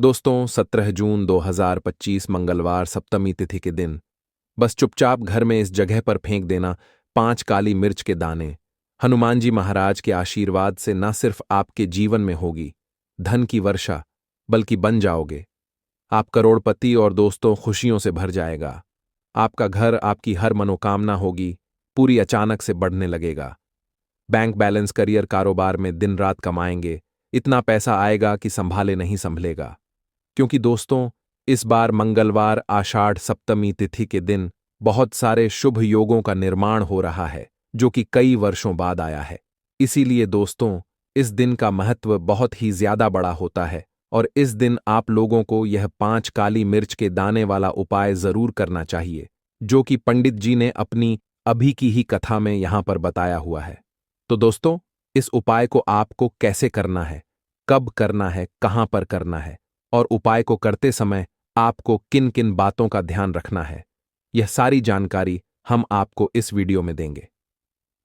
दोस्तों 17 जून 2025 मंगलवार सप्तमी तिथि के दिन बस चुपचाप घर में इस जगह पर फेंक देना 5 काली मिर्च के दाने। हनुमान जी महाराज के आशीर्वाद से न सिर्फ आपके जीवन में होगी धन की वर्षा, बल्कि बन जाओगे आप करोड़पति और दोस्तों खुशियों से भर जाएगा। आपका घर, आपकी हर मनोकामना होगी पूरी अचानक से बढ़ने लगेगा। बैंक बैलेंस, करियर, कारोबार में दिन रात कमाएंगे, इतना पैसा आएगा कि संभाले नहीं संभलेगा। क्योंकि दोस्तों इस बार मंगलवार आषाढ़ सप्तमी तिथि के दिन बहुत सारे शुभ योगों का निर्माण हो रहा है जो कि कई वर्षों बाद आया है। इसीलिए दोस्तों इस दिन का महत्व बहुत ही ज्यादा बड़ा होता है और इस दिन आप लोगों को यह 5 काली मिर्च के दाने वाला उपाय जरूर करना चाहिए जो कि पंडित जी ने अपनी अभी की ही कथा में यहां पर बताया हुआ है। तो दोस्तों इस उपाय को आपको कैसे करना है, कब करना है, कहां पर करना है और उपाय को करते समय आपको किन किन बातों का ध्यान रखना है, यह सारी जानकारी हम आपको इस वीडियो में देंगे।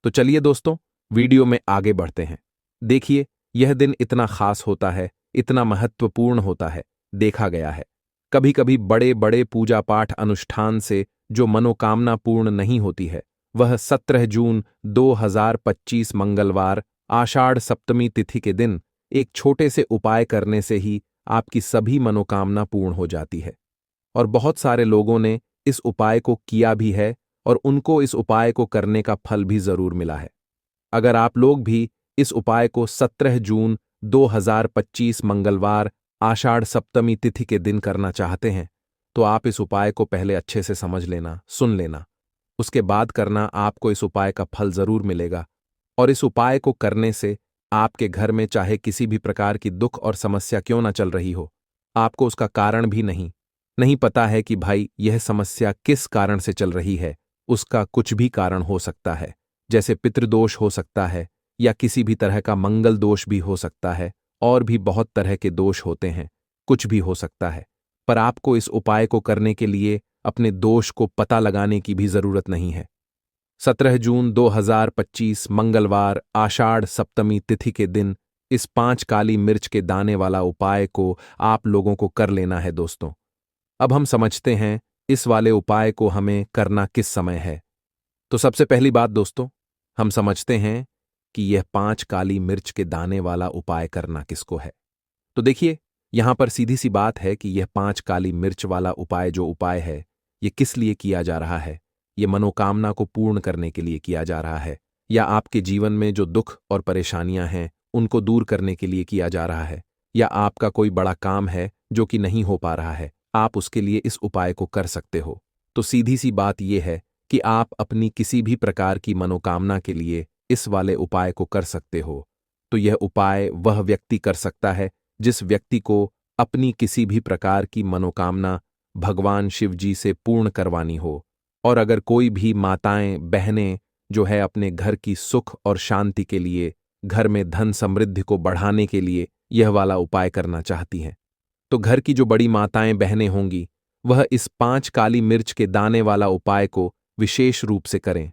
तो चलिए दोस्तों वीडियो में आगे बढ़ते हैं। देखिए यह दिन इतना खास होता है, इतना महत्वपूर्ण होता है। देखा गया है कभी कभी बड़े बड़े पूजा पाठ अनुष्ठान से जो मनोकामना पूर्ण नहीं होती है वह 17 जून 2025 मंगलवार आषाढ़ सप्तमी तिथि के दिन एक छोटे से उपाय करने से ही आपकी सभी मनोकामना पूर्ण हो जाती है। और बहुत सारे लोगों ने इस उपाय को किया भी है और उनको इस उपाय को करने का फल भी जरूर मिला है। अगर आप लोग भी इस उपाय को 17 जून 2025 मंगलवार आषाढ़ सप्तमी तिथि के दिन करना चाहते हैं तो आप इस उपाय को पहले अच्छे से समझ लेना, सुन लेना, उसके बाद करना। आपको इस उपाय का फल जरूर मिलेगा और इस उपाय को करने से आपके घर में चाहे किसी भी प्रकार की दुख और समस्या क्यों ना चल रही हो, आपको उसका कारण भी नहीं पता है कि भाई यह समस्या किस कारण से चल रही है, उसका कुछ भी कारण हो सकता है। जैसे पितृदोष हो सकता है या किसी भी तरह का मंगल दोष भी हो सकता है और भी बहुत तरह के दोष होते हैं, कुछ भी हो सकता है। पर आपको इस उपाय को करने के लिए अपने दोष को पता लगाने की भी जरूरत नहीं है। 17 जून 2025 मंगलवार आषाढ़ सप्तमी तिथि के दिन इस 5 काली मिर्च के दाने वाला उपाय को आप लोगों को कर लेना है दोस्तों। अब हम समझते हैं इस वाले उपाय को हमें करना किस समय है। तो सबसे पहली बात दोस्तों हम समझते हैं कि यह 5 काली मिर्च के दाने वाला उपाय करना किसको है। तो देखिए यहां पर सीधी सी बात है कि यह 5 काली मिर्च वाला उपाय जो उपाय है ये किस लिए किया जा रहा है। ये मनोकामना को पूर्ण करने के लिए किया जा रहा है या आपके जीवन में जो दुख और परेशानियां हैं उनको दूर करने के लिए किया जा रहा है, या आपका कोई बड़ा काम है जो कि नहीं हो पा रहा है, आप उसके लिए इस उपाय को कर सकते हो। तो सीधी सी बात यह है कि आप अपनी किसी भी प्रकार की मनोकामना के लिए इस वाले उपाय को कर सकते हो। तो यह उपाय वह व्यक्ति कर सकता है जिस व्यक्ति को अपनी किसी भी प्रकार की मनोकामना भगवान शिव जी से पूर्ण करवानी हो। और अगर कोई भी माताएं, बहनें जो है अपने घर की सुख और शांति के लिए, घर में धन समृद्धि को बढ़ाने के लिए यह वाला उपाय करना चाहती हैं, तो घर की जो बड़ी माताएं, बहनें होंगी वह इस 5 काली मिर्च के दाने वाला उपाय को विशेष रूप से करें।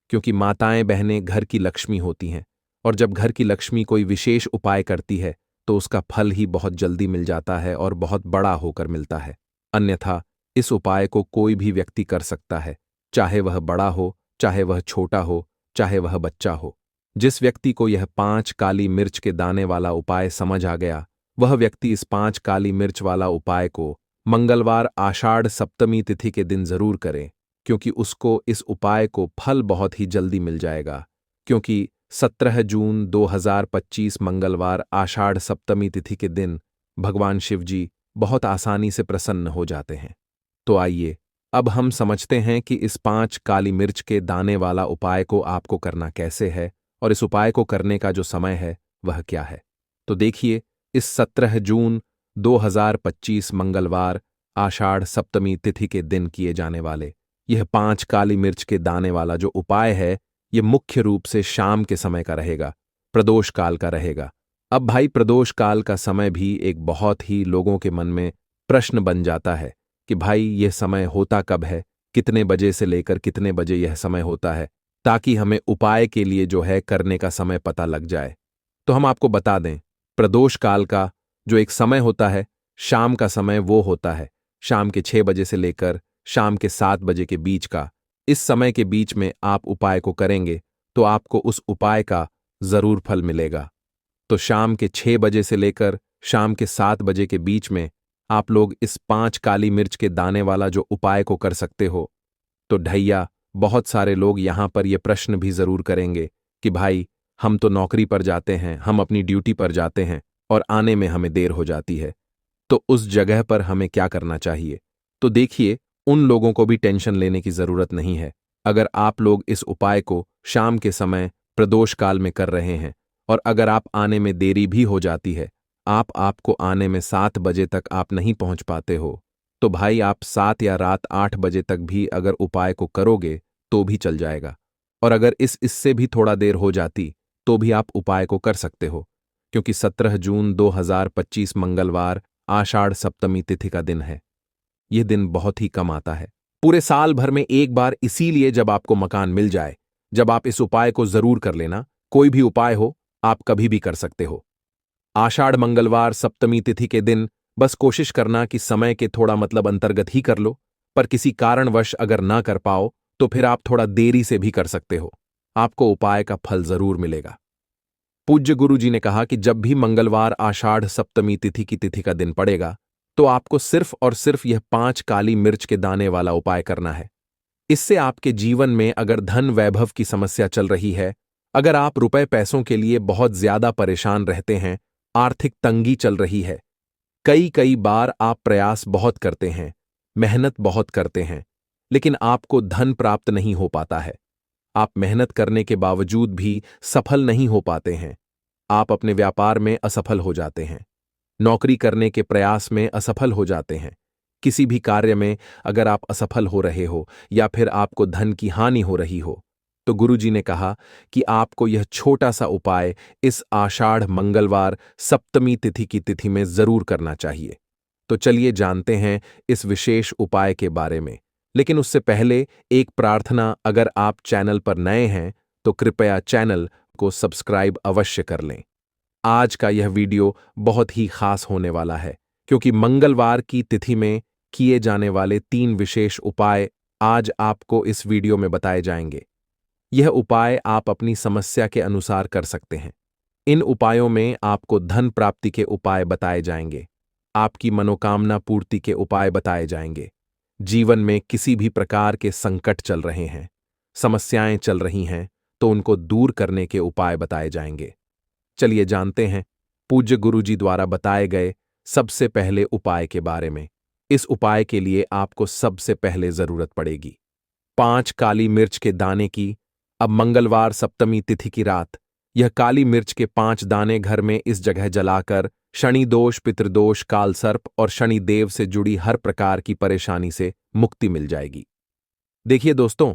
क्योंकि माताएं, बहनें घर की लक्ष्मी होती हैं और जब घर की लक्ष्मी कोई विशेष उपाय करती है तो उसका फल ही बहुत जल्दी मिल जाता है और बहुत बड़ा होकर मिलता है। अन्यथा इस उपाय को कोई भी व्यक्ति कर सकता है, चाहे वह बड़ा हो, चाहे वह छोटा हो, चाहे वह बच्चा हो। जिस व्यक्ति को यह 5 काली मिर्च के दाने वाला उपाय समझ आ गया वह व्यक्ति इस 5 काली मिर्च वाला उपाय को मंगलवार आषाढ़ सप्तमी तिथि के दिन जरूर करे, क्योंकि उसको इस उपाय को फल बहुत ही जल्दी मिल जाएगा। क्योंकि 17 जून 2025 मंगलवार आषाढ़ सप्तमी तिथि के दिन भगवान शिव जी बहुत आसानी से प्रसन्न हो जाते हैं। तो आइए अब हम समझते हैं कि इस 5 काली मिर्च के दाने वाला उपाय को आपको करना कैसे है और इस उपाय को करने का जो समय है वह क्या है। तो देखिए इस 17 जून 2025 मंगलवार आषाढ़ सप्तमी तिथि के दिन किए जाने वाले यह 5 काली मिर्च के दाने वाला जो उपाय है यह मुख्य रूप से शाम के समय का रहेगा, प्रदोष काल का रहेगा। अब भाई प्रदोष काल का समय भी एक बहुत ही लोगों के मन में प्रश्न बन जाता है कि भाई यह समय होता कब है, कितने बजे से लेकर कितने बजे यह समय होता है, ताकि हमें उपाय के लिए जो है करने का समय पता लग जाए। तो हम आपको बता दें प्रदोष काल का जो एक समय होता है शाम का समय वो होता है, शाम के 6 बजे से लेकर शाम के 7 बजे के बीच का। इस समय के बीच में आप उपाय को करेंगे तो आपको उस उपाय का जरूर फल मिलेगा। तो शाम के 6 बजे से लेकर शाम के 7 बजे के बीच में आप लोग इस 5 काली मिर्च के दाने वाला जो उपाय को कर सकते हो। तो ढैया, बहुत सारे लोग यहां पर ये प्रश्न भी जरूर करेंगे कि भाई, हम तो नौकरी पर जाते हैं, हम अपनी ड्यूटी पर जाते हैं और आने में हमें देर हो जाती है, तो उस जगह पर हमें क्या करना चाहिए? तो देखिए, उन लोगों को भी टेंशन लेने की जरूरत नहीं है। अगर आप लोग इस उपाय को शाम के समय प्रदोष काल में कर रहे हैं और अगर आप आने में देरी भी हो जाती है, आपको आने में 7 बजे तक आप नहीं पहुंच पाते हो, तो भाई आप 7 या रात 8 बजे तक भी अगर उपाय को करोगे तो भी चल जाएगा। और अगर इससे भी थोड़ा देर हो जाती तो भी आप उपाय को कर सकते हो, क्योंकि 17 जून 2025 मंगलवार आषाढ़ सप्तमी तिथि का दिन है। यह दिन बहुत ही कम आता है, पूरे साल भर में एक बार, इसीलिए जब आपको मकान मिल जाए, जब आप इस उपाय को जरूर कर लेना। कोई भी उपाय हो, आप कभी भी कर सकते हो। आषाढ़ मंगलवार सप्तमी तिथि के दिन बस कोशिश करना कि समय के थोड़ा अंतर्गत ही कर लो, पर किसी कारणवश अगर ना कर पाओ तो फिर आप थोड़ा देरी से भी कर सकते हो, आपको उपाय का फल जरूर मिलेगा। पूज्य गुरु जी ने कहा कि जब भी मंगलवार आषाढ़ सप्तमी तिथि की तिथि का दिन पड़ेगा तो आपको सिर्फ और सिर्फ यह 5 काली मिर्च के दाने वाला उपाय करना है। इससे आपके जीवन में अगर धन वैभव की समस्या चल रही है, अगर आप रुपए पैसों के लिए बहुत ज्यादा परेशान रहते हैं, आर्थिक तंगी चल रही है, कई कई बार आप प्रयास बहुत करते हैं, मेहनत बहुत करते हैं, लेकिन आपको धन प्राप्त नहीं हो पाता है, आप मेहनत करने के बावजूद भी सफल नहीं हो पाते हैं, आप अपने व्यापार में असफल हो जाते हैं, नौकरी करने के प्रयास में असफल हो जाते हैं, किसी भी कार्य में अगर आप असफल हो रहे हो या फिर आपको धन की हानि हो रही हो, तो गुरुजी ने कहा कि आपको यह छोटा सा उपाय इस आषाढ़ मंगलवार सप्तमी तिथि की तिथि में जरूर करना चाहिए। तो चलिए जानते हैं इस विशेष उपाय के बारे में, लेकिन उससे पहले एक प्रार्थना, अगर आप चैनल पर नए हैं तो कृपया चैनल को सब्सक्राइब अवश्य कर लें। आज का यह वीडियो बहुत ही खास होने वाला है, क्योंकि मंगलवार की तिथि में किए जाने वाले 3 विशेष उपाय आज आपको इस वीडियो में बताए जाएंगे। यह उपाय आप अपनी समस्या के अनुसार कर सकते हैं। इन उपायों में आपको धन प्राप्ति के उपाय बताए जाएंगे, आपकी मनोकामना पूर्ति के उपाय बताए जाएंगे, जीवन में किसी भी प्रकार के संकट चल रहे हैं, समस्याएं चल रही हैं, तो उनको दूर करने के उपाय बताए जाएंगे। चलिए जानते हैं पूज्य गुरुजी द्वारा बताए गए सबसे पहले उपाय के बारे में। इस उपाय के लिए आपको सबसे पहले जरूरत पड़ेगी 5 काली मिर्च के दाने की। अब मंगलवार सप्तमी तिथि की रात यह काली मिर्च के 5 दाने घर में इस जगह जलाकर शनि दोष, पितृदोष, काल सर्प और शनि देव से जुड़ी हर प्रकार की परेशानी से मुक्ति मिल जाएगी। देखिए दोस्तों,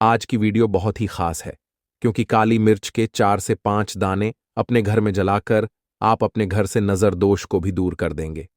आज की वीडियो बहुत ही खास है, क्योंकि काली मिर्च के 4 से 5 दाने अपने घर में जलाकर आप अपने घर से नजर दोष को भी दूर कर देंगे।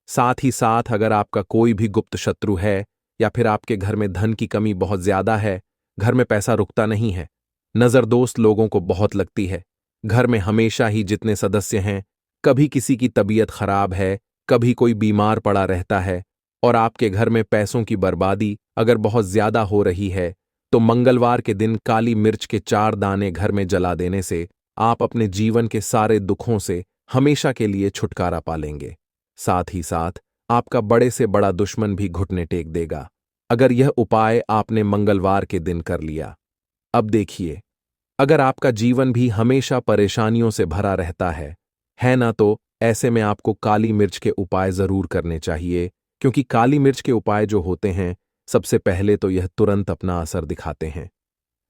साथ ही साथ अगर आपका कोई भी गुप्त शत्रु है या फिर आपके घर में धन की कमी बहुत ज्यादा है, घर में पैसा रुकता नहीं है, नजर दोस्त लोगों को बहुत लगती है, घर में हमेशा ही जितने सदस्य हैं, कभी किसी की तबीयत खराब है, कभी कोई बीमार पड़ा रहता है और आपके घर में पैसों की बर्बादी अगर बहुत ज्यादा हो रही है, तो मंगलवार के दिन काली मिर्च के 4 दाने घर में जला देने से आप अपने जीवन के सारे दुखों से हमेशा के लिए छुटकारा पा लेंगे। साथ ही साथ आपका बड़े से बड़ा दुश्मन भी घुटने टेक देगा, अगर यह उपाय आपने मंगलवार के दिन कर लिया। अब देखिए, अगर आपका जीवन भी हमेशा परेशानियों से भरा रहता है ना, तो ऐसे में आपको काली मिर्च के उपाय जरूर करने चाहिए, क्योंकि काली मिर्च के उपाय जो होते हैं, सबसे पहले तो यह तुरंत अपना असर दिखाते हैं।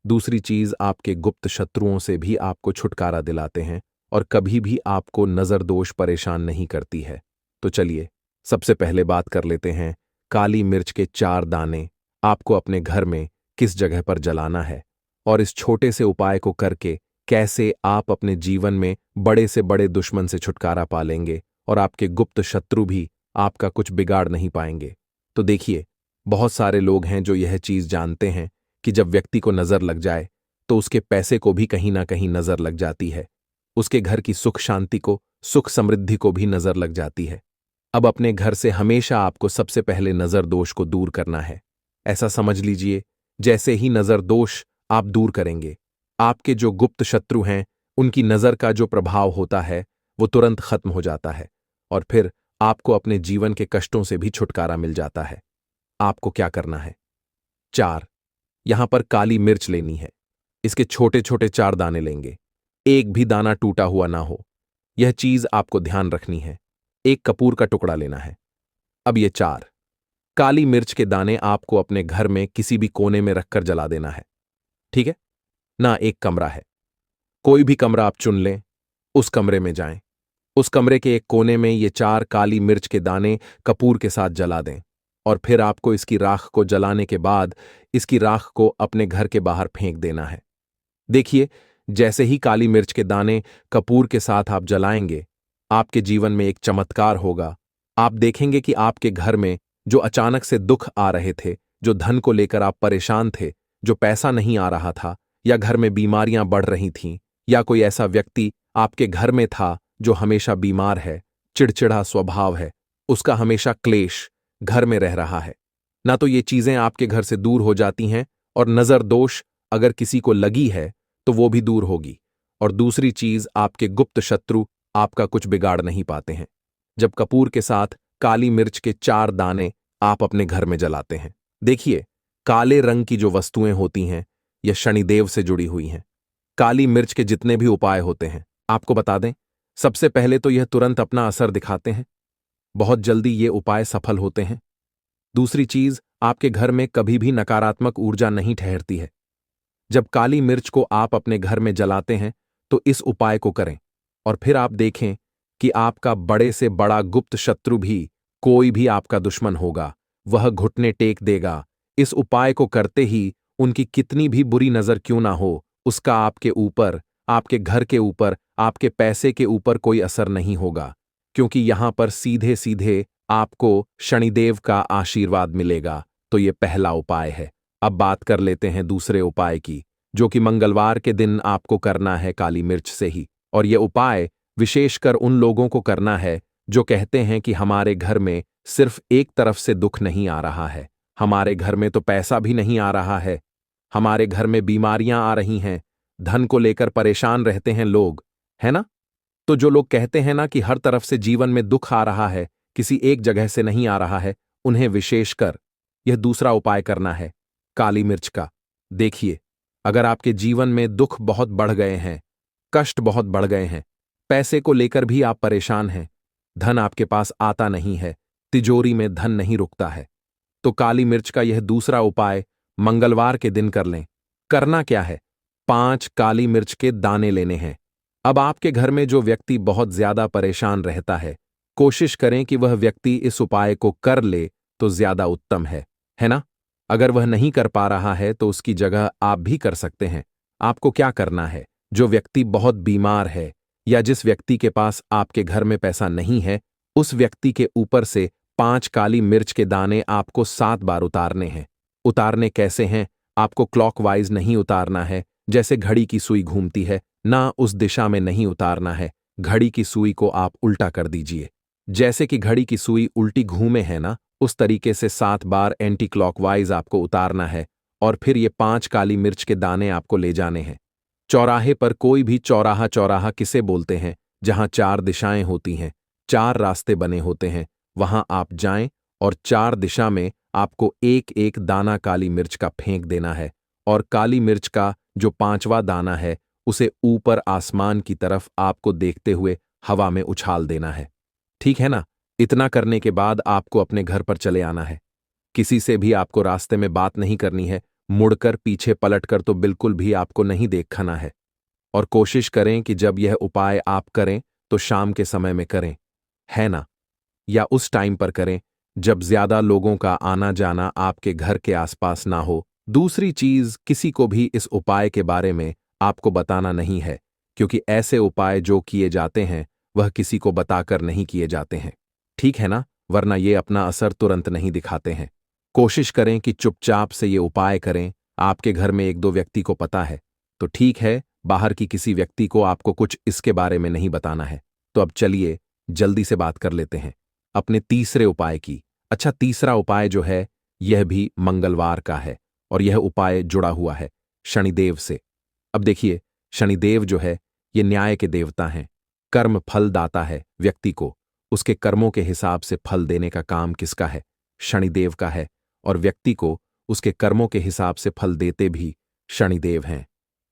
दूसरी चीज, आपके गुप्त शत्रुओं से भी आपको छुटकारा दिलाते हैं और कभी भी आपको नजर दोष परेशान नहीं करती है। तो चलिए सबसे पहले बात कर लेते हैं, काली मिर्च के 4 दाने आपको अपने घर में किस जगह पर जलाना है और इस छोटे से उपाय को करके कैसे आप अपने जीवन में बड़े से बड़े दुश्मन से छुटकारा पा लेंगे और आपके गुप्त शत्रु भी आपका कुछ बिगाड़ नहीं पाएंगे। तो देखिए, बहुत सारे लोग हैं जो यह चीज जानते हैं कि जब व्यक्ति को नजर लग जाए तो उसके पैसे को भी कहीं ना कहीं नजर लग जाती है, उसके घर की सुख शांति को, सुख समृद्धि को भी नजर लग जाती है। अब अपने घर से हमेशा आपको सबसे पहले नजर दोष को दूर करना है। ऐसा समझ लीजिए, जैसे ही नजर दोष आप दूर करेंगे, आपके जो गुप्त शत्रु हैं उनकी नजर का जो प्रभाव होता है वो तुरंत खत्म हो जाता है और फिर आपको अपने जीवन के कष्टों से भी छुटकारा मिल जाता है। आपको क्या करना है? 4, यहां पर काली मिर्च लेनी है। इसके छोटे छोटे 4 दाने लेंगे, एक भी दाना टूटा हुआ ना हो, यह चीज आपको ध्यान रखनी है। एक कपूर का टुकड़ा लेना है। अब ये 4 काली मिर्च के दाने आपको अपने घर में किसी भी कोने में रखकर जला देना है। ठीक है ना? एक कमरा है, कोई भी कमरा आप चुन लें, उस कमरे में जाएं। उस कमरे के एक कोने में ये 4 काली मिर्च के दाने कपूर के साथ जला दें और फिर आपको इसकी राख को जलाने के बाद इसकी राख को अपने घर के बाहर फेंक देना है। देखिए, जैसे ही काली मिर्च के दाने कपूर के साथ आप जलाएंगे, आपके जीवन में एक चमत्कार होगा। आप देखेंगे कि आपके घर में जो अचानक से दुख आ रहे थे, जो धन को लेकर आप परेशान थे, जो पैसा नहीं आ रहा था, या घर में बीमारियां बढ़ रही थीं, या कोई ऐसा व्यक्ति आपके घर में था जो हमेशा बीमार है, चिड़चिड़ा स्वभाव है, उसका हमेशा क्लेश घर में रह रहा है, ना तो ये चीजें आपके घर से दूर हो जाती हैं और नजर दोष अगर किसी को लगी है तो वो भी दूर होगी। और दूसरी चीज, आपके गुप्त शत्रु आपका कुछ बिगाड़ नहीं पाते हैं जब कपूर के साथ काली मिर्च के 4 दाने आप अपने घर में जलाते हैं। देखिए, काले रंग की जो वस्तुएं होती हैं यह शनिदेव से जुड़ी हुई हैं। काली मिर्च के जितने भी उपाय होते हैं, आपको बता दें, सबसे पहले तो यह तुरंत अपना असर दिखाते हैं, बहुत जल्दी ये उपाय सफल होते हैं। दूसरी चीज, आपके घर में कभी भी नकारात्मक ऊर्जा नहीं ठहरती है। जब काली मिर्च को आप अपने घर में जलाते हैं तो इस उपाय को करें और फिर आप देखें कि आपका बड़े से बड़ा गुप्त शत्रु भी, कोई भी आपका दुश्मन होगा, वह घुटने टेक देगा। इस उपाय को करते ही उनकी कितनी भी बुरी नजर क्यों ना हो, उसका आपके ऊपर, आपके घर के ऊपर, आपके पैसे के ऊपर कोई असर नहीं होगा, क्योंकि यहां पर सीधे सीधे आपको शनिदेव का आशीर्वाद मिलेगा। तो ये पहला उपाय है। अब बात कर लेते हैं दूसरे उपाय की, जो कि मंगलवार के दिन आपको करना है काली मिर्च से ही। और यह उपाय विशेषकर उन लोगों को करना है जो कहते हैं कि हमारे घर में सिर्फ एक तरफ से दुख नहीं आ रहा है, हमारे घर में तो पैसा भी नहीं आ रहा है, हमारे घर में बीमारियां आ रही हैं, धन को लेकर परेशान रहते हैं लोग, है ना? तो जो लोग कहते हैं ना कि हर तरफ से जीवन में दुख आ रहा है, किसी एक जगह से नहीं आ रहा है, उन्हें विशेषकर यह दूसरा उपाय करना है काली मिर्च का। देखिए, अगर आपके जीवन में दुख बहुत बढ़ गए हैं, कष्ट बहुत बढ़ गए हैं, पैसे को लेकर भी आप परेशान हैं, धन आपके पास आता नहीं है, तिजोरी में धन नहीं रुकता है, तो काली मिर्च का यह दूसरा उपाय मंगलवार के दिन कर लें। करना क्या है? 5 काली मिर्च के दाने लेने हैं। अब आपके घर में जो व्यक्ति बहुत ज्यादा परेशान रहता है, कोशिश करें कि वह व्यक्ति इस उपाय को कर ले तो ज्यादा उत्तम है ना? अगर वह नहीं कर पा रहा है तो उसकी जगह आप भी कर सकते हैं। आपको क्या करना है? जो व्यक्ति बहुत बीमार है या जिस व्यक्ति के पास आपके घर में पैसा नहीं है, उस व्यक्ति के ऊपर से 5 काली मिर्च के दाने आपको 7 बार उतारने हैं। उतारने कैसे हैं? आपको क्लॉकवाइज नहीं उतारना है, जैसे घड़ी की सुई घूमती है, ना उस दिशा में नहीं उतारना है। घड़ी की सुई को आप उल्टा कर दीजिए, जैसे कि घड़ी की सुई उल्टी घूमे है ना, उस तरीके से 7 बार एंटी क्लॉकवाइज आपको उतारना है। और फिर ये 5 काली मिर्च के दाने आपको ले जाने हैं चौराहे पर। कोई भी चौराहा, चौराहा किसे बोलते हैं? जहां 4 दिशाएं होती हैं, 4 रास्ते बने होते हैं, वहां आप जाएं और 4 दिशा में आपको एक एक दाना काली मिर्च का फेंक देना है। और काली मिर्च का जो 5वां दाना है उसे ऊपर आसमान की तरफ आपको देखते हुए हवा में उछाल देना है। ठीक है ना? इतना करने के बाद आपको अपने घर पर चले आना है। किसी से भी आपको रास्ते में बात नहीं करनी है, मुड़कर पीछे पलटकर तो बिल्कुल भी आपको नहीं देखना है। और कोशिश करें कि जब यह उपाय आप करें तो शाम के समय में करें, है ना? या उस टाइम पर करें जब ज्यादा लोगों का आना जाना आपके घर के आसपास ना हो। दूसरी चीज, किसी को भी इस उपाय के बारे में आपको बताना नहीं है, क्योंकि ऐसे उपाय जो किए जाते हैं वह किसी को बताकर नहीं किए जाते हैं। ठीक है ना? वरना ये अपना असर तुरंत नहीं दिखाते हैं। कोशिश करें कि चुपचाप से ये उपाय करें। आपके घर में 1-2 व्यक्ति को पता है तो ठीक है, बाहर की किसी व्यक्ति को आपको कुछ इसके बारे में नहीं बताना है। तो अब चलिए जल्दी से बात कर लेते हैं। अपने तीसरे उपाय की। अच्छा, तीसरा उपाय जो है यह भी मंगलवार का है और यह उपाय जुड़ा हुआ है शनिदेव से। अब देखिए, शनिदेव जो है ये न्याय के देवता हैं, कर्म फल दाता है व्यक्ति को। उसके कर्मों के हिसाब से फल देने का काम किसका है? शनिदेव का है। और व्यक्ति को उसके कर्मों के हिसाब से फल देते भी शनिदेव हैं।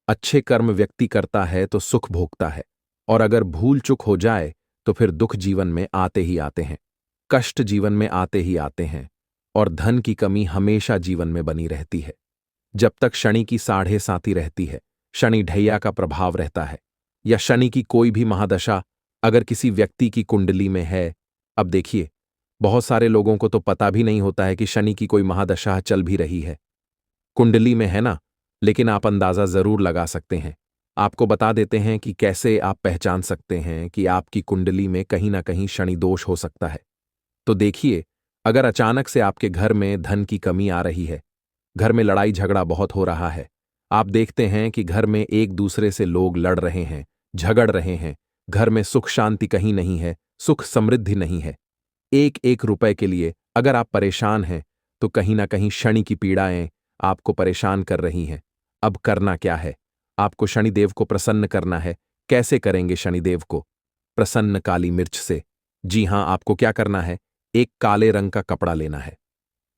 अच्छे कर्म व्यक्ति करता है तो सुख भोगता है, और अगर भूल चूक हो जाए तो फिर दुख जीवन में आते ही आते हैं, कष्ट जीवन में आते ही आते हैं, और धन की कमी हमेशा जीवन में बनी रहती है। जब तक शनि की साढ़े साती रहती है, शनि ढैया का प्रभाव रहता है, या शनि की कोई भी महादशा अगर किसी व्यक्ति की कुंडली में है। अब देखिए, बहुत सारे लोगों को तो पता भी नहीं होता है कि शनि की कोई महादशा चल भी रही है, कुंडली में है ना, लेकिन आप अंदाजा जरूर लगा सकते हैं। आपको बता देते हैं कि कैसे आप पहचान सकते हैं कि आपकी कुंडली में कहीं ना कहीं शनि दोष हो सकता है। तो देखिए, अगर अचानक से आपके घर में धन की कमी आ रही है, घर में लड़ाई झगड़ा बहुत हो रहा है, आप देखते हैं कि घर में एक दूसरे से लोग लड़ रहे हैं, झगड़ रहे हैं, घर में सुख शांति कहीं नहीं है, सुख समृद्धि नहीं है, एक एक रुपए के लिए अगर आप परेशान हैं, तो कहीं ना कहीं शनि की पीड़ाएं आपको परेशान कर रही हैं। अब करना क्या है? आपको शनिदेव को प्रसन्न करना है। कैसे करेंगे शनिदेव को प्रसन्न? काली मिर्च से। जी हां, आपको क्या करना है, एक काले रंग का कपड़ा लेना है,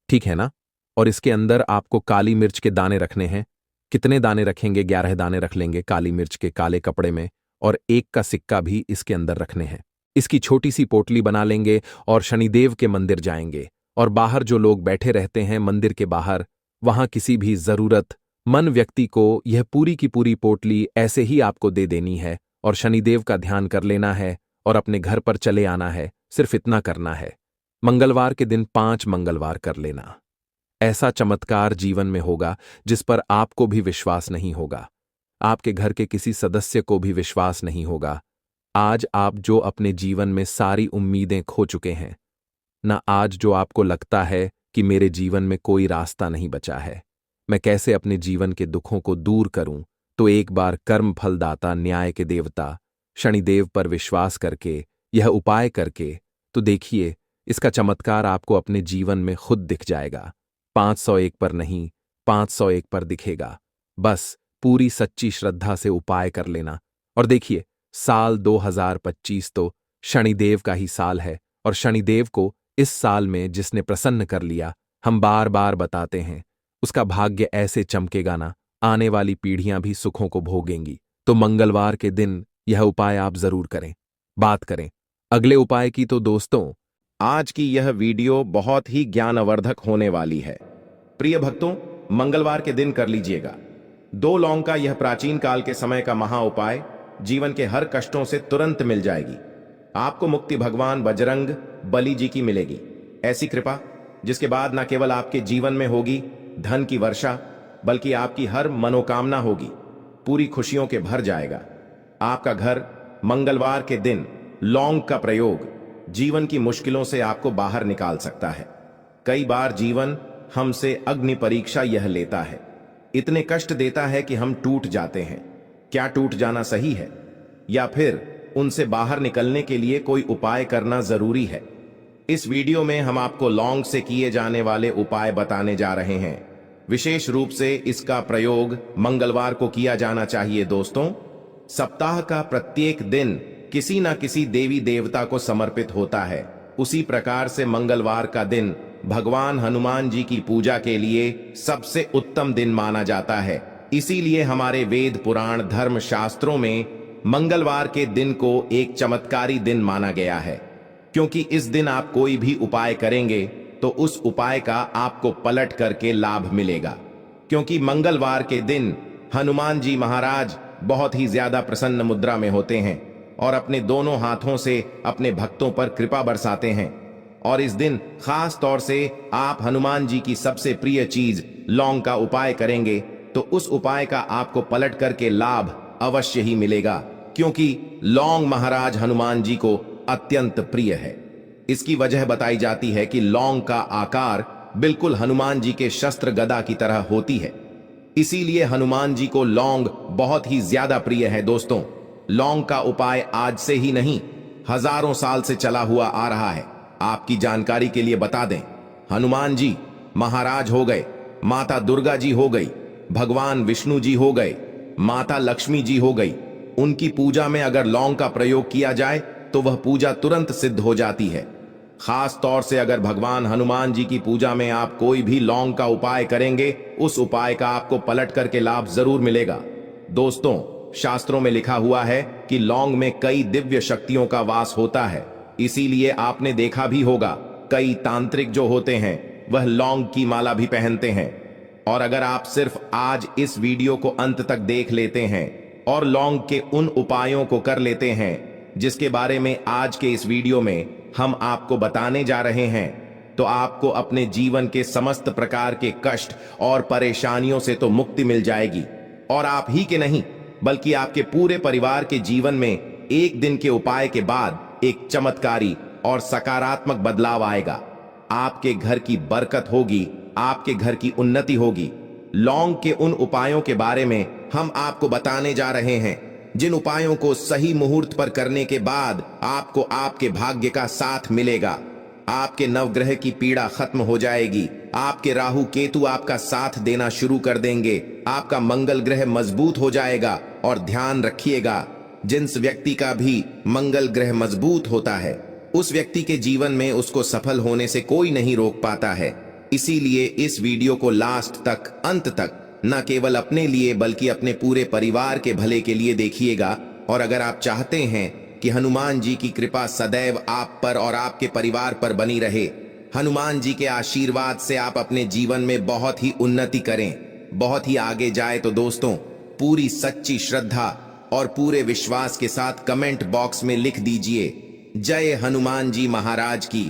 ठीक है ना, और इसके अंदर आपको काली मिर्च के दाने रखने हैं। कितने दाने रखेंगे? 11 दाने रख लेंगे काली मिर्च के काले कपड़े में, और एक का सिक्का भी इसके अंदर रखने हैं। इसकी छोटी सी पोटली बना लेंगे और शनिदेव के मंदिर जाएंगे, और बाहर जो लोग बैठे रहते हैं मंदिर के बाहर, वहां किसी भी जरूरतमंद व्यक्ति को यह पूरी की पूरी पोटली ऐसे ही आपको दे देनी है, और शनिदेव का ध्यान कर लेना है और अपने घर पर चले आना है। सिर्फ इतना करना है। मंगलवार के दिन 5 मंगलवार कर लेना। ऐसा चमत्कार जीवन में होगा जिस पर आपको भी विश्वास नहीं होगा, आपके घर के किसी सदस्य को भी विश्वास नहीं होगा। आज आप जो अपने जीवन में सारी उम्मीदें खो चुके हैं ना, आज जो आपको लगता है कि मेरे जीवन में कोई रास्ता नहीं बचा है, मैं कैसे अपने जीवन के दुखों को दूर करूं, तो एक बार कर्म फलदाता न्याय के देवता शनिदेव पर विश्वास करके, यह उपाय करके, तो देखिए इसका चमत्कार आपको अपने जीवन में खुद दिख जाएगा। 501 पर नहीं, 501 पर दिखेगा। बस पूरी सच्ची श्रद्धा से उपाय कर लेना। और देखिए, साल 2025 तो शनिदेव का ही साल है, और शनिदेव को इस साल में जिसने प्रसन्न कर लिया, हम बार बार बताते हैं, उसका भाग्य ऐसे चमकेगा ना, आने वाली पीढ़ियां भी सुखों को भोगेंगी। तो मंगलवार के दिन यह उपाय आप जरूर करें। बात करें अगले उपाय की, तो दोस्तों आज की यह वीडियो बहुत ही ज्ञानवर्धक होने वाली है। प्रिय भक्तों, मंगलवार के दिन कर लीजिएगा 2 लौंग का यह प्राचीन काल के समय का महा उपाय, जीवन के हर कष्टों से तुरंत मिल जाएगी। आपको मुक्ति भगवान बजरंग बली जी की मिलेगी। ऐसी कृपा जिसके बाद न केवल आपके जीवन में होगी धन की वर्षा, बल्कि आपकी हर मनोकामना होगी पूरी खुशियों के भर जाएगा। आपका घर मंगलवार के दिन लौंग का प्रयोग जीवन की मुश्किलों से आपको बाहर निकाल सकता है। कई बार जीवन हमसे अग्नि परीक्षा यह लेता है, इतने कष्ट देता है कि हम टूट जाते हैं। क्या टूट जाना सही है, या फिर उनसे बाहर निकलने के लिए कोई उपाय करना जरूरी है? इस वीडियो में हम आपको लौंग से किए जाने वाले उपाय बताने जा रहे हैं। विशेष रूप से इसका प्रयोग मंगलवार को किया जाना चाहिए। दोस्तों, सप्ताह का प्रत्येक दिन किसी न किसी देवी देवता को समर्पित होता है। उसी प्रकार से मंगलवार का दिन भगवान हनुमान जी की पूजा के लिए सबसे उत्तम दिन माना जाता है। इसीलिए हमारे वेद पुराण धर्म शास्त्रों में मंगलवार के दिन को एक चमत्कारी दिन माना गया है, क्योंकि इस दिन आप कोई भी उपाय करेंगे तो उस उपाय का आपको पलट करके लाभ मिलेगा। क्योंकि मंगलवार के दिन हनुमान जी महाराज बहुत ही ज्यादा प्रसन्न मुद्रा में होते हैं और अपने दोनों हाथों से अपने भक्तों पर कृपा बरसाते हैं। और इस दिन खास तौर से आप हनुमान जी की सबसे प्रिय चीज लौंग का उपाय करेंगे तो उस उपाय का आपको पलट करके लाभ अवश्य ही मिलेगा, क्योंकि लौंग महाराज हनुमान जी को अत्यंत प्रिय है। इसकी वजह बताई जाती है कि लौंग का आकार बिल्कुल हनुमान जी के शस्त्र गदा की तरह होती है, इसीलिए हनुमान जी को लौंग बहुत ही ज्यादा प्रिय है। दोस्तों, लौंग का उपाय आज से ही नहीं, हजारों साल से चला हुआ आ रहा है। आपकी जानकारी के लिए बता दें, हनुमान जी महाराज हो गए, माता दुर्गा जी हो गई, भगवान विष्णु जी हो गए, माता लक्ष्मी जी हो गई। उनकी पूजा में अगर लौंग का प्रयोग किया जाए तो वह पूजा तुरंत सिद्ध हो जाती है। खास तौर से अगर भगवान हनुमान जी की पूजा में आप कोई भी लौंग का उपाय करेंगे, उस उपाय का आपको पलट करके लाभ जरूर मिलेगा। दोस्तों, शास्त्रों में लिखा हुआ है कि लौंग में कई दिव्य शक्तियों का वास होता है। इसीलिए आपने देखा भी होगा, कई तांत्रिक जो होते हैं वह लौंग की माला भी पहनते हैं। और अगर आप सिर्फ आज इस वीडियो को अंत तक देख लेते हैं और लौंग के उन उपायों को कर लेते हैं जिसके बारे में आज के इस वीडियो में हम आपको बताने जा रहे हैं, तो आपको अपने जीवन के समस्त प्रकार के कष्ट और परेशानियों से तो मुक्ति मिल जाएगी। और आप ही के नहीं, बल्कि आपके पूरे परिवार के जीवन में एक दिन के उपाय के बाद एक चमत्कारी और सकारात्मक बदलाव आएगा। आपके घर की बरकत होगी, आपके घर की उन्नति होगी। लौंग के उन उपायों के बारे में हम आपको बताने जा रहे हैं जिन उपायों को सही मुहूर्त पर करने के बाद आपको आपके भाग्य का साथ मिलेगा। आपके नवग्रह की पीड़ा खत्म हो जाएगी, आपके राहु केतु आपका साथ देना शुरू कर देंगे, आपका मंगल ग्रह मजबूत हो जाएगा। और ध्यान रखिएगा, जिस व्यक्ति का भी मंगल ग्रह मजबूत होता है उस व्यक्ति के जीवन में उसको सफल होने से कोई नहीं रोक पाता है। इसीलिए इस वीडियो को लास्ट तक, अंत तक, न केवल अपने लिए बल्कि अपने पूरे परिवार के भले के लिए देखिएगा। और अगर आप चाहते हैं कि हनुमान जी की कृपा सदैव आप पर और आपके परिवार पर बनी रहे, हनुमान जी के आशीर्वाद से आप अपने जीवन में बहुत ही उन्नति करें, बहुत ही आगे जाए, तो दोस्तों पूरी सच्ची श्रद्धा और पूरे विश्वास के साथ कमेंट बॉक्स में लिख दीजिए, जय हनुमान जी महाराज की,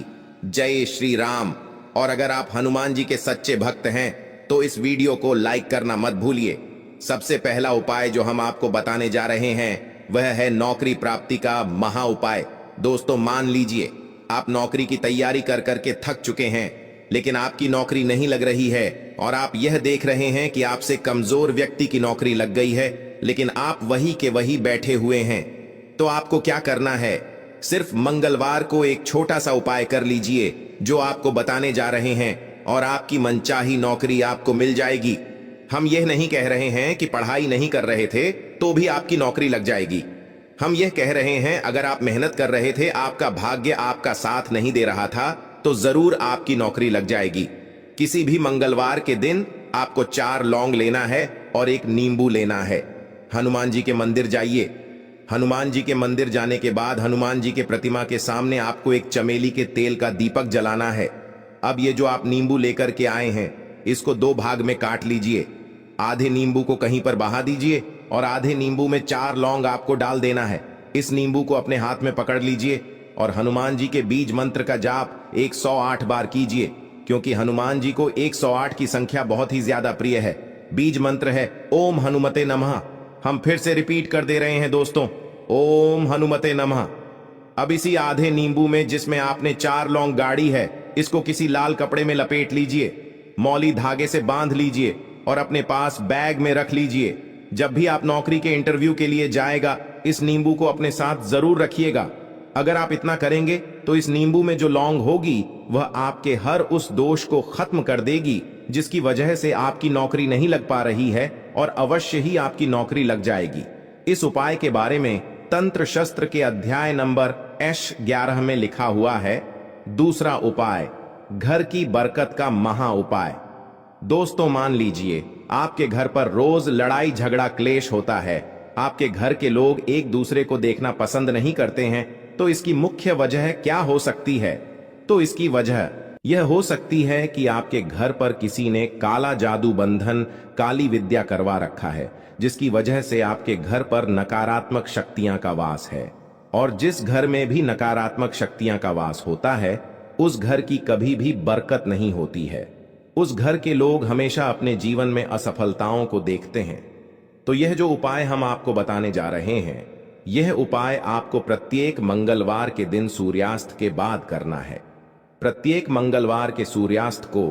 जय श्री राम। और अगर आप हनुमान जी के सच्चे भक्त हैं तो इस वीडियो को लाइक करना मत भूलिए। सबसे पहला उपाय जो हम आपको बताने जा रहे हैं वह है नौकरी प्राप्ति का महा उपाय। दोस्तों, मान लीजिए आप नौकरी की तैयारी कर करके थक चुके हैं, लेकिन आपकी नौकरी नहीं लग रही है और आप यह देख रहे हैं कि आपसे कमजोर व्यक्ति की नौकरी लग गई है, लेकिन आप वही के वही बैठे हुए हैं। तो आपको क्या करना है, सिर्फ मंगलवार को एक छोटा सा उपाय कर लीजिए जो आपको बताने जा रहे हैं और आपकी मनचाही नौकरी आपको मिल जाएगी। हम यह नहीं कह रहे हैं कि पढ़ाई नहीं कर रहे थे तो भी आपकी नौकरी लग जाएगी। हम यह कह रहे हैं, अगर आप मेहनत कर रहे थे, आपका भाग्य आपका साथ नहीं दे रहा था, तो जरूर आपकी नौकरी लग जाएगी। किसी भी मंगलवार के दिन आपको 4 लौंग लेना है और एक नींबू लेना है। हनुमान जी के मंदिर जाइए। हनुमान जी के मंदिर जाने के बाद हनुमान जी के प्रतिमा के सामने आपको एक चमेली के तेल का दीपक जलाना है। अब ये जो आप नींबू लेकर के आए हैं, इसको 2 भाग में काट लीजिए। आधे नींबू को कहीं पर बहा दीजिए और आधे नींबू में 4 लौंग आपको डाल देना है। इस नींबू को अपने हाथ में पकड़ लीजिए और हनुमान जी के बीज मंत्र का जाप 108 बार कीजिए, क्योंकि हनुमान जी को 108 की संख्या बहुत ही ज्यादा प्रिय है। बीज मंत्र है ओम हनुमते नमः। हम फिर से रिपीट कर दे रहे हैं दोस्तों, ओम हनुमते नमः। अब इसी आधे नींबू में जिसमें आपने 4 लौंग गाड़ी है, इसको किसी लाल कपड़े में लपेट लीजिए, मौली धागे से बांध लीजिए और अपने पास बैग में रख लीजिए। जब भी आप नौकरी के इंटरव्यू के लिए जाएगा, इस नींबू को अपने साथ जरूर रखिएगा। अगर आप इतना करेंगे तो इस नींबू में जो लौंग होगी वह आपके हर उस दोष को खत्म कर देगी जिसकी वजह से आपकी नौकरी नहीं लग पा रही है, और अवश्य ही आपकी नौकरी लग जाएगी। इस उपाय के बारे में तंत्र शस्त्र के अध्याय नंबर S11 में लिखा हुआ है। दूसरा उपाय, घर की बरकत का महा उपाय। दोस्तों, मान लीजिए आपके घर पर रोज लड़ाई झगड़ा क्लेश होता है, आपके घर के लोग एक दूसरे को देखना पसंद नहीं करते हैं, तो इसकी मुख्य वजह क्या हो सकती है? तो इसकी वजह यह हो सकती है कि आपके घर पर किसी ने काला जादू बंधन, काली विद्या करवा रखा है, जिसकी वजह से आपके घर पर नकारात्मक शक्तियां का वास है। और जिस घर में भी नकारात्मक शक्तियां का वास होता है, उस घर की कभी भी बरकत नहीं होती है। उस घर के लोग हमेशा अपने जीवन में असफलताओं को देखते हैं। तो यह जो उपाय हम आपको बताने जा रहे हैं, यह उपाय आपको प्रत्येक मंगलवार के दिन सूर्यास्त के बाद करना है। प्रत्येक मंगलवार के सूर्यास्त को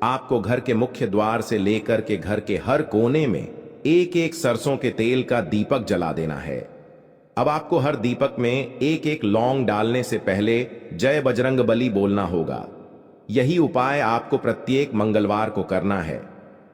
आपको घर के मुख्य द्वार से लेकर के घर के हर कोने में एक एक सरसों के तेल का दीपक जला देना है। अब आपको हर दीपक में एक एक लौंग डालने से पहले जय बजरंग बली बोलना होगा। यही उपाय आपको प्रत्येक मंगलवार को करना है।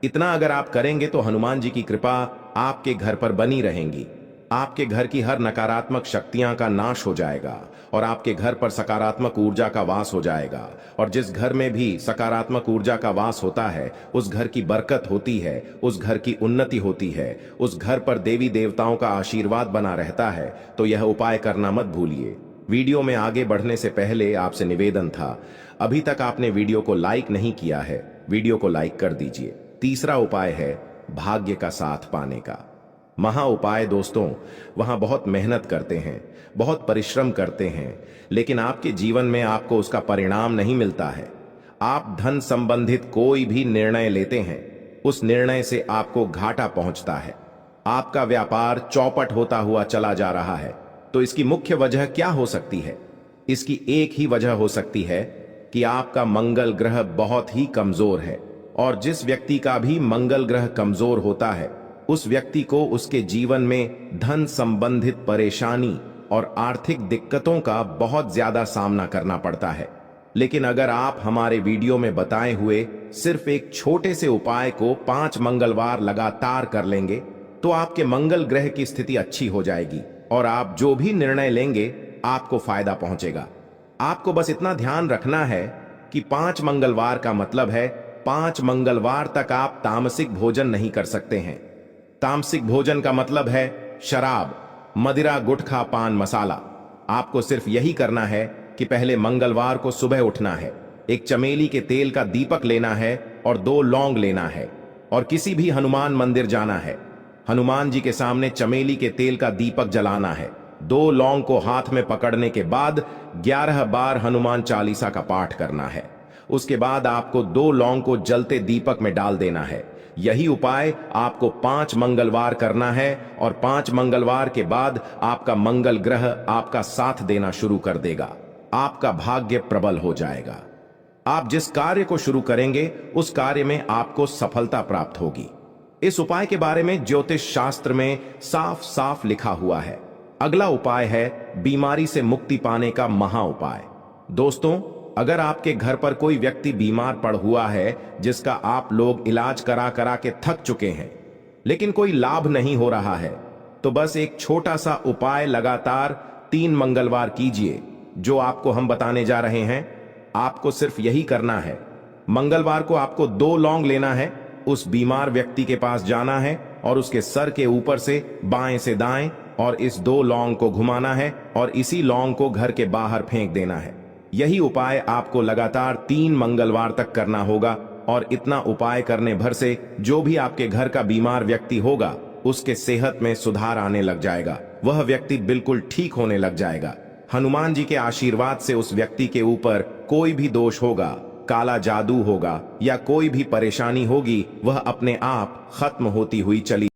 इतना अगर आप करेंगे तो हनुमान जी की कृपा आपके घर पर बनी रहेंगी। आपके घर की हर नकारात्मक शक्तियां का नाश हो जाएगा और आपके घर पर सकारात्मक ऊर्जा का वास हो जाएगा। और जिस घर में भी सकारात्मक ऊर्जा का वास होता है, उस घर की बरकत होती है, उस घर की उन्नति होती है, उस घर पर देवी देवताओं का आशीर्वाद बना रहता है। तो यह उपाय करना मत भूलिए। वीडियो में आगे बढ़ने से पहले आपसे निवेदन था, अभी तक आपने वीडियो को लाइक नहीं किया है, वीडियो को लाइक कर दीजिए। तीसरा उपाय है भाग्य का साथ पाने का। महा उपाय दोस्तों, वहां बहुत मेहनत करते हैं, बहुत परिश्रम करते हैं, लेकिन आपके जीवन में आपको उसका परिणाम नहीं मिलता है। आप धन संबंधित कोई भी निर्णय लेते हैं, उस निर्णय से आपको घाटा पहुंचता है। आपका व्यापार चौपट होता हुआ चला जा रहा है। तो इसकी मुख्य वजह क्या हो सकती है? इसकी एक ही वजह हो सकती है कि आपका मंगल ग्रह बहुत ही कमजोर है। और जिस व्यक्ति का भी मंगल ग्रह कमजोर होता है, उस व्यक्ति को उसके जीवन में धन संबंधित परेशानी और आर्थिक दिक्कतों का बहुत ज्यादा सामना करना पड़ता है। लेकिन अगर आप हमारे वीडियो में बताए हुए सिर्फ एक छोटे से उपाय को 5 मंगलवार लगातार कर लेंगे, तो आपके मंगल ग्रह की स्थिति अच्छी हो जाएगी और आप जो भी निर्णय लेंगे आपको फायदा पहुंचेगा। आपको बस इतना ध्यान रखना है कि 5 मंगलवार का मतलब है 5 मंगलवार तक आप तामसिक भोजन नहीं कर सकते हैं। तामसिक भोजन का मतलब है शराब, मदिरा, गुटखा, पान मसाला। आपको सिर्फ यही करना है कि पहले मंगलवार को सुबह उठना है, एक चमेली के तेल का दीपक लेना है और 2 लौंग लेना है और किसी भी हनुमान मंदिर जाना है। हनुमान जी के सामने चमेली के तेल का दीपक जलाना है। 2 लौंग को हाथ में पकड़ने के बाद 11 बार हनुमान चालीसा का पाठ करना है। उसके बाद आपको 2 लौंग को जलते दीपक में डाल देना है। यही उपाय आपको 5 मंगलवार करना है और 5 मंगलवार के बाद आपका मंगल ग्रह आपका साथ देना शुरू कर देगा। आपका भाग्य प्रबल हो जाएगा। आप जिस कार्य को शुरू करेंगे उस कार्य में आपको सफलता प्राप्त होगी। इस उपाय के बारे में ज्योतिष शास्त्र में साफ साफ लिखा हुआ है। अगला उपाय है बीमारी से मुक्ति पाने का महा उपाय। दोस्तों, अगर आपके घर पर कोई व्यक्ति बीमार पड़ हुआ है, जिसका आप लोग इलाज करा करा के थक चुके हैं, लेकिन कोई लाभ नहीं हो रहा है, तो बस एक छोटा सा उपाय लगातार 3 मंगलवार कीजिए, जो आपको हम बताने जा रहे हैं। आपको सिर्फ यही करना है। मंगलवार को आपको 2 लौंग लेना है, उस बीमार व्यक्ति के पास जाना है और उसके सर के ऊपर से बाएं से दाएं और इस 2 लौंग को घुमाना है और इसी लौंग को घर के बाहर फेंक देना है। यही उपाय आपको लगातार 3 मंगलवार तक करना होगा और इतना उपाय करने भर से जो भी आपके घर का बीमार व्यक्ति होगा, उसके सेहत में सुधार आने लग जाएगा। वह व्यक्ति बिल्कुल ठीक होने लग जाएगा। हनुमान जी के आशीर्वाद से उस व्यक्ति के ऊपर कोई भी दोष होगा, काला जादू होगा या कोई भी परेशानी होगी, वह अपने आप खत्म होती हुई चली